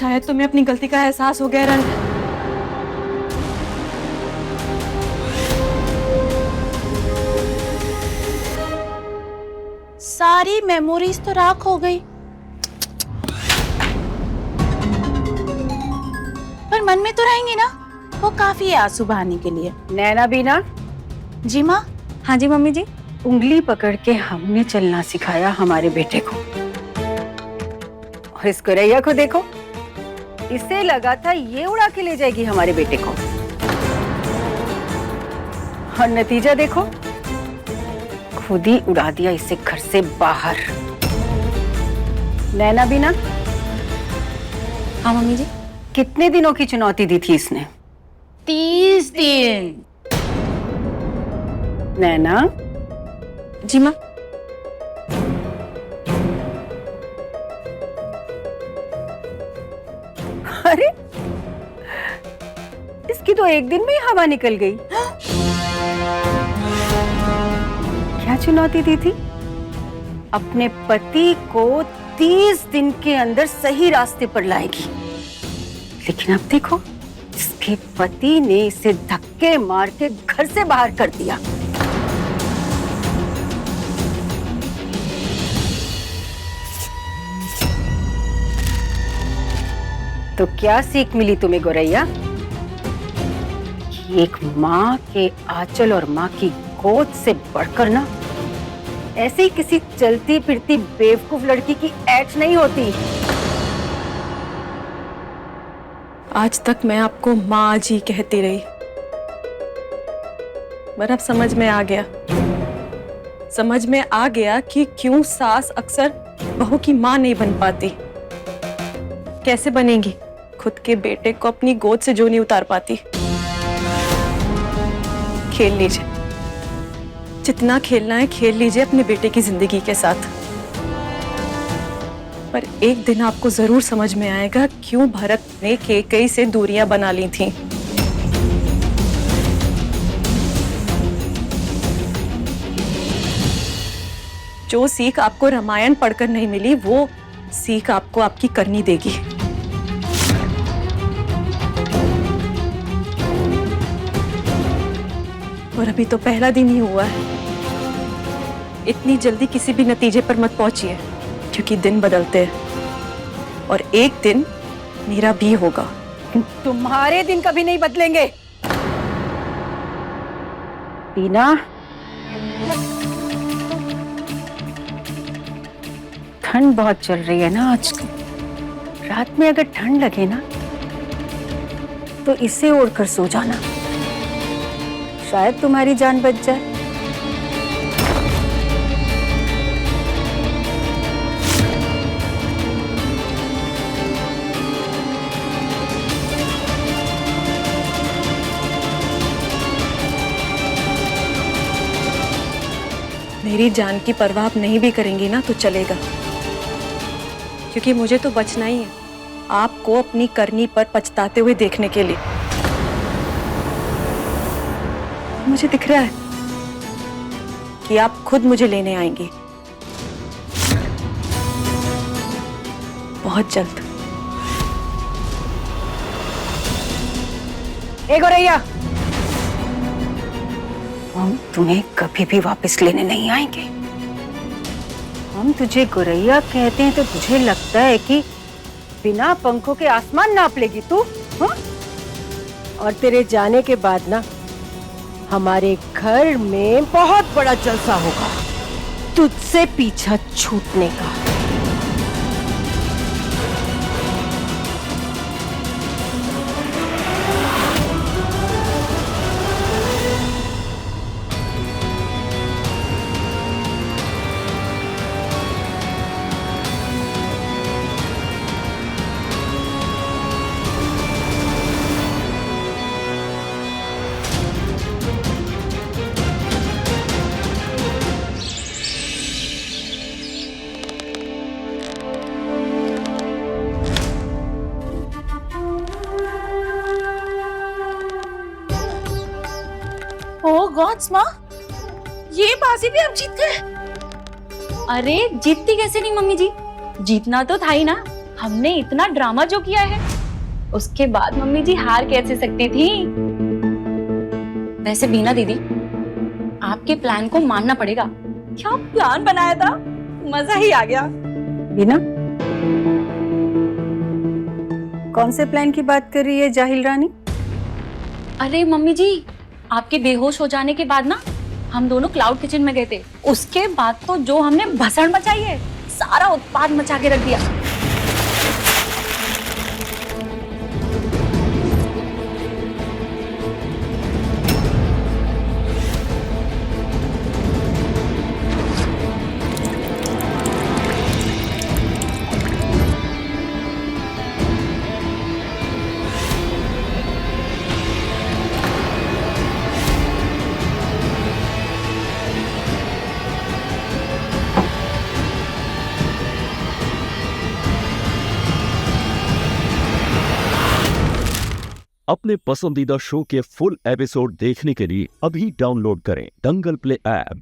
शायद तुम्हें अपनी गलती का एहसास हो गया रन। सारी मेमोरीज तो राख हो गई, पर मन में तो रहेंगी ना, वो काफी है आंसू बहाने के लिए। नैना बीना। जी माँ। हाँ जी मम्मी जी। उंगली पकड़ के हमने चलना सिखाया हमारे बेटे को, और इस गोरैया को देखो, इसे लगा था ये उड़ा के ले जाएगी हमारे बेटे को, और नतीजा देखो, खुद ही उड़ा दिया इसे घर से बाहर। नैना बीना। हाँ मम्मी जी। कितने दिनों की चुनौती दी थी इसने? 30 दिन। नैना। जी माँ। अरे इसकी तो एक दिन में ही हवा निकल गई। क्या चुनौती दी थी? अपने पति को 30 दिन के अंदर सही रास्ते पर लाएगी, लेकिन अब देखो, इसके पति ने इसे धक्के मार के घर से बाहर कर दिया। तो क्या सीख मिली तुम्हें गोरैया? कि एक माँ के आंचल और माँ की गोद से बढ़कर ना, ऐसी किसी चलती फिरती बेवकूफ लड़की की ऐठ नहीं होती। आज तक मैं आपको माँ जी कहती रही, पर अब समझ में आ गया, समझ में आ गया कि क्यों सास अक्सर बहू की माँ नहीं बन पाती। कैसे बनेगी? खुद के बेटे को अपनी गोद से जो नहीं उतार पाती। खेल लीजिए, जितना खेलना है खेल लीजिए अपने बेटे की जिंदगी के साथ, पर एक दिन आपको जरूर समझ में आएगा क्यों भरत ने कैकेयी से दूरियां बना ली थीं। जो सीख आपको रामायण पढ़कर नहीं मिली, वो सीख आपको आपकी करनी देगी। और अभी तो पहला दिन ही हुआ है, इतनी जल्दी किसी भी नतीजे पर मत पहुंचिए, क्योंकि दिन बदलते हैं और एक दिन मेरा भी होगा। तुम्हारे दिन कभी नहीं बदलेंगे। बीना, ठंड बहुत चल रही है ना आजकल। रात में अगर ठंड लगे ना, तो इसे ओढ़कर सो जाना, शायद तुम्हारी जान बच जाए। मेरी जान की परवाह आप नहीं भी करेंगी ना तो चलेगा, क्योंकि मुझे तो बचना ही है आपको अपनी करनी पर पछताते हुए देखने के लिए। मुझे दिख रहा है कि आप खुद मुझे लेने आएंगी बहुत जल्द। ए गोरैया, हम तुम्हें कभी भी वापस लेने नहीं आएंगे। हम तुझे गोरैया कहते हैं तो तुझे लगता है कि बिना पंखों के आसमान नाप लेगी तू? हाँ? और तेरे जाने के बाद ना, हमारे घर में बहुत बड़ा जलसा होगा तुझसे पीछा छूटने का। ओह गॉड्स माँ, ये बाजी भी आप जीत गए। अरे जीतती कैसे नहीं मम्मी जी, जीतना तो था ही ना। हमने इतना ड्रामा जो किया है, उसके बाद मम्मी जी हार कैसे सकती थी। वैसे बीना दीदी, आपके प्लान को मानना पड़ेगा। क्या प्लान बनाया था, मजा ही आ गया। बीना, कौन से प्लान की बात कर रही है जाहिल रानी? अरे मम्मी जी, आपके बेहोश हो जाने के बाद ना हम दोनों क्लाउड किचन में गए थे। उसके बाद तो जो हमने भसड़ मचाई है, सारा उत्पाद मचा के रख दिया। अपने पसंदीदा शो के फुल एपिसोड देखने के लिए अभी डाउनलोड करें दंगल प्ले ऐप।